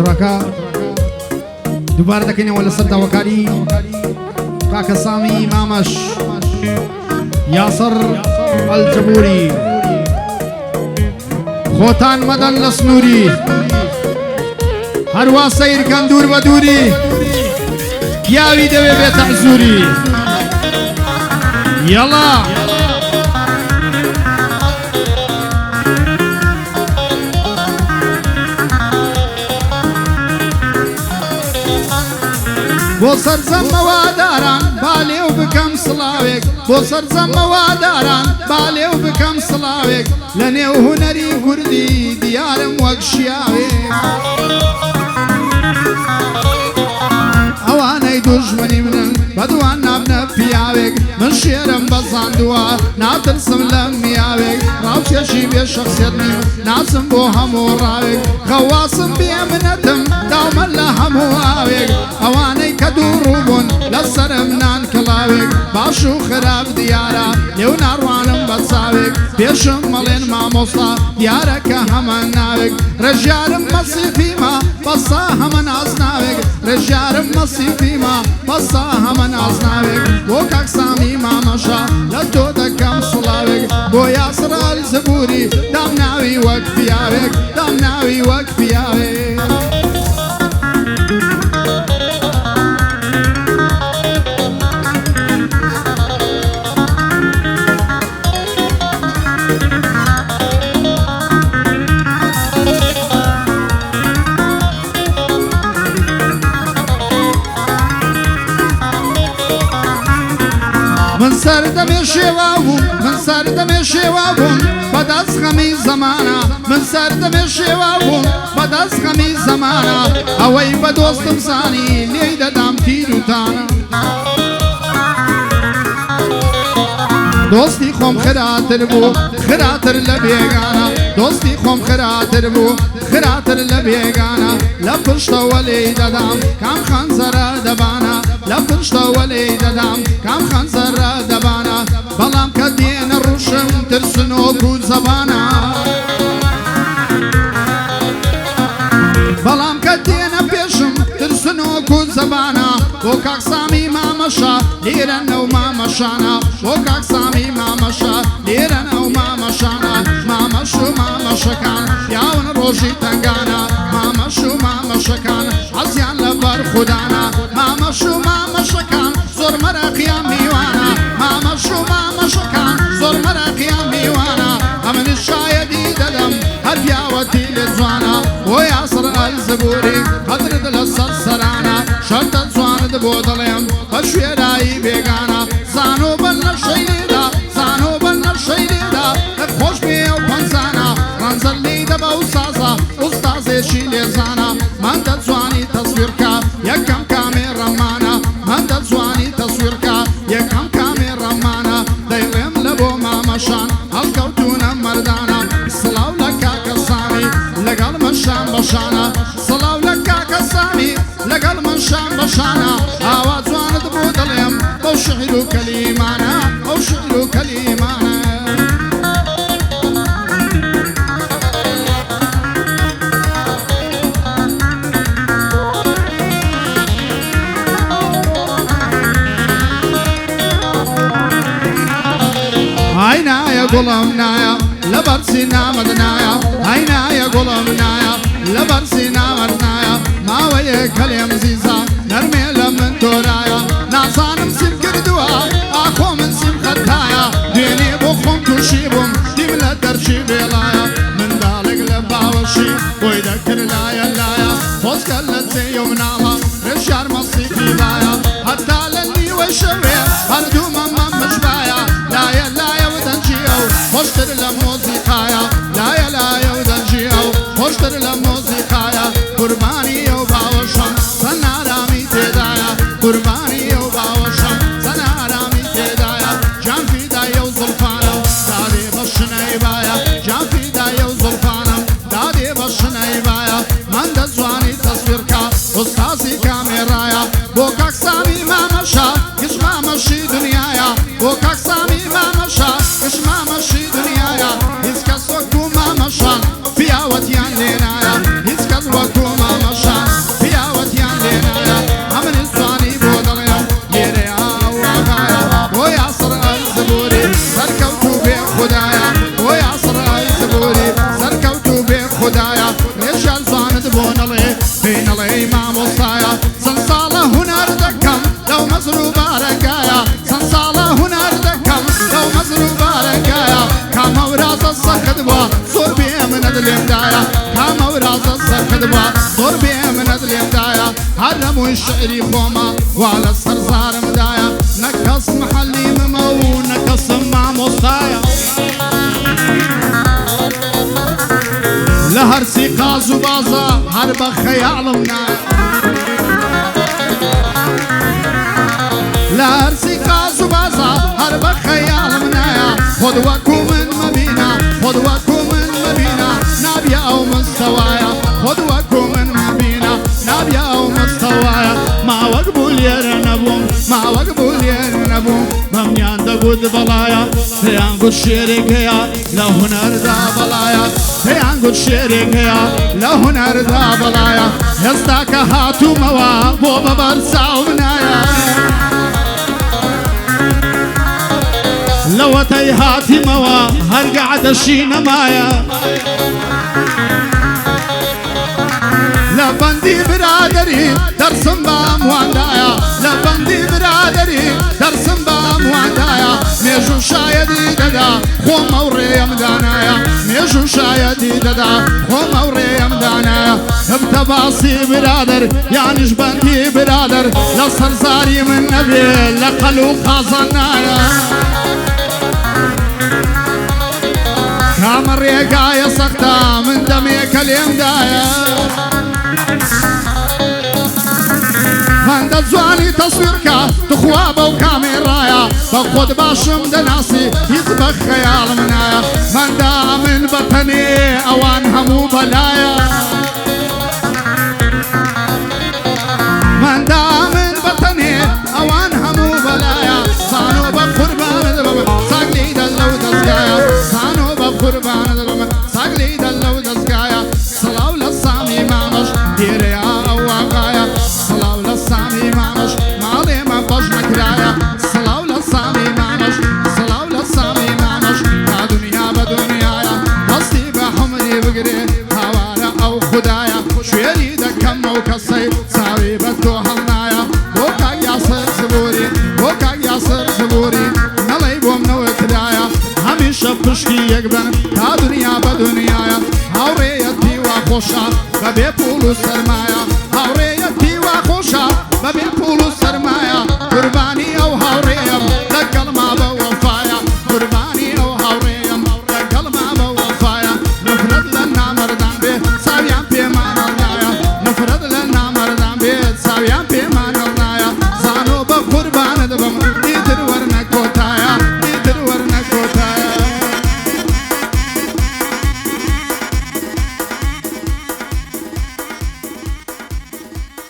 خاطرەکە دووبارە دەکەینەوە لەسەر داواکاری کاکە سامی مامەش یاسر ئەلجەبوری خۆتان مەدەن لە سنووری هەروە سەیرکەن دوور بە دووری پیاوی دەوێ بێتە حزوری یەڵا بۆ سەرجەمەوە داران با لێو بکەم سڵاوێک بۆ سەرجەمەوە داران با لێو بکەم سڵاوێک لە نێو هونەری کوردی دیارم وەک شیاوێک ئەوانەی دوژمنی منن بەدوان نابنە پیاوێک من شێرم بەزاندووە ناترسم لە میاوێک ڕاوچێشی بێ شەخسیەتم ناسم بۆ هەموو ڕاوێک خەواسم بێ منەتم داومەن لە هەموو ئاوێک ئەوانەی کە دووڕوو بوون لەسەرم نان کڵاوێک باش و خراپ دیارە لێو ناڕوانم بە چاوێک پێشم مەڵێن مامۆستا دیارەکە هەمان ناوێک ڕێژیارم مەسیفیمە بەسا هەمە نازناوێک ڕێژیارم مەسیفیمە بەسا هەمە نازناوێک بۆ کاکسامی مامەشە لە تۆ دەکەم سڵاوێک بۆ یاسر ئەلجەبوری دام ناوی وەک پیاوێک دام ناوی وەک پیاوێک من سەردەمێ شێوا بووم من سەردەمێ شێوا بووم بەدەست غەمی زەمانە من سەردەمێ شێوا بووم بەدەست غەمی زەمانە ئەوەی بە دۆستم زانی لێی دەدام تیرروتانە دۆستی خۆم خراتر بوو خراتر لە بێگانە دۆستی خۆم خراتر بوو خراتر لە بێگانە لە پشتەوە لێی دەدام کام خەنجەرە دەبانە لە پشتەوە لێی دەدام کام خەنجەرە دەبانە بەڵام کە دێنە ڕوشم ترسنۆک و زەبانە بەڵام کە دێنە پێشم ترسنۆک و زەبانە بۆ کاکسامی مامەشە لێرە نەو مامەشانە بۆ کاکسامی مامەشە لێرە نەو مامەشانە مامەش و مامەشەکان یاون ڕۆژی تەنگانە مامەش و مامەشەکان حەزیان لەبەر خودانە مامەش و مامەشەکان زۆر مەرەقیان میوانە مامەش و مامەشەکان زۆر مەرەقیان میوانە ئەمنش شایەدی دەدەم هەر پیاوەتی لێ جوانە بۆ یاسر ئەلجەبوری قەدرت لەسەر سەرانە شەرتە جوانت بۆ دڵێم بە شوێرایی بێگانە زانۆ بن لە شەیلێدا زانۆ بن لە شەیلێدا کە خۆش بێ و پەنجانە ڕەنجەر لێی دەبە و سازە ئوستازێکی لێزانە من دەتوانی تەسویرکە یەکەم کامێرەمانە من دەتوانی تەسویرکە یەکەم کامێرەمانە دەیڵێم لە بۆ مامەشان هەڵکەوتونە مەردانە سڵاو لە کاکە سامی لەگەڵ من شان بەشانە سڵاو لە کاکە سامی لەگەڵ من شان بەشانە ئاوا جوانت بۆ دڵێم بەو شعر و کەلیمانە ئەو شعر و کەلیمانە ئای نایە گوڵم نایە لە بەرچی نامەد نایە ئای نایە گوڵم نایە لە بەرچی نامەد نایە ماوەیە کەلێم زیزە نەرمێ لە من تۆرایە نازانم سیم کردووە ئاخۆ من سیم خەتایە دوێنێ بۆ خۆم تووشی بووم دیم لە دەرچی وێڵایە منداڵێک لە باوەشی بۆی دەکرد لایە لایە خۆزگە لە جێ و مناڵە ڕێژیار مەسیفی لایە هەتا لە نیوەی شەوێ هەردوومە مەمەشبایە لایە لایە و دەنجیە و خۆشتر لە مۆزیقایە لایە لایە و دەنجیە و خۆشتر لە مۆزیقایە قوربانیە و باوەشەم چەند ئارامی تێدایە قوربانیە و باوەشەم چەند ئارامی تێدایە جان فیدایە و زولفانم دادێ بە شنەی بایە جان فیدایە و زولفانم دادێ بە شنەی بایە من دەتوانی تەسویرکە ئوستازی کامێرایە بۆ کاکسامی مامەشە گشت مامەشی دنیایە بۆ کاکسامی مامەشە گشت مامەشی دنیایە هیچ کەس وەکو مامەشە پیاوەتیان لێ نایە هیچ کەس وەکو مامەشە زور بي من أدلي مدايا هرمو الشعري خوما وعلى السرزار مدايا نكس محلي ممو نكس مع مصايا لهرسي قاز وبازا هرب خيال منايا لهرسي قاز وبازا هرب خيال منايا خدوكو من مبينا خدوكو من مبينا نابيا أو مستوايا خدوكو من مبينا نابيا أو مستوايا ما وقبول يرنبون ما وقبول يرنبون ممنيان دقود بلايا هيان قد شيريكيا لهنر دا بلايا هيان قد شيريكيا لهنر دا بلايا يستاك هاتو موا بوبا برساو منايا لو تيهاتي موا هرقع دشينا مايا لبندي برادري درسم بام واندايا لبندي برادري درسم بام واندايا ميجو شايدي ددا خو موري مدانايا ميجو شايدي ددا خو موري مدانايا بتباصي برادر يعني جبندي برادر لصر زاري من نبي لقلو قازنايا كامر يقايا سختا من دميك اليوم دايا هند الزواني تصويرك تخوابه وكاميرايا بخد باشم دناسي يطبخ خيال منايا من دا من بطني اوان همو بلايا من دا من بطني اوان همو بلايا صانو بقربان دلوم ساقلي دلو دزقايا صانو بقربان دلوم ساقلي دلو دزقايا صلاو للصامي مانش ديريا اوغايا صلاو للصامي مانش مالي ما بجنا كرايا صلاو للصامي مانش صلاو للصامي مانش يا دنيا بدنيايا قصدي بحمري بقري هوارا او خدايا شويري دكم وكسي ساوي بدو هلنايا وكاك ياسر زبوري وكاك ياسر زبوري نلي بوم نوكرايا هميشه بشكي يقبن يا دنيا بدنيايا هوريتي وخوشا ببي بولو سرمايا هوريتي وخوشا ببي بولو سرمايا قرباني او هوريا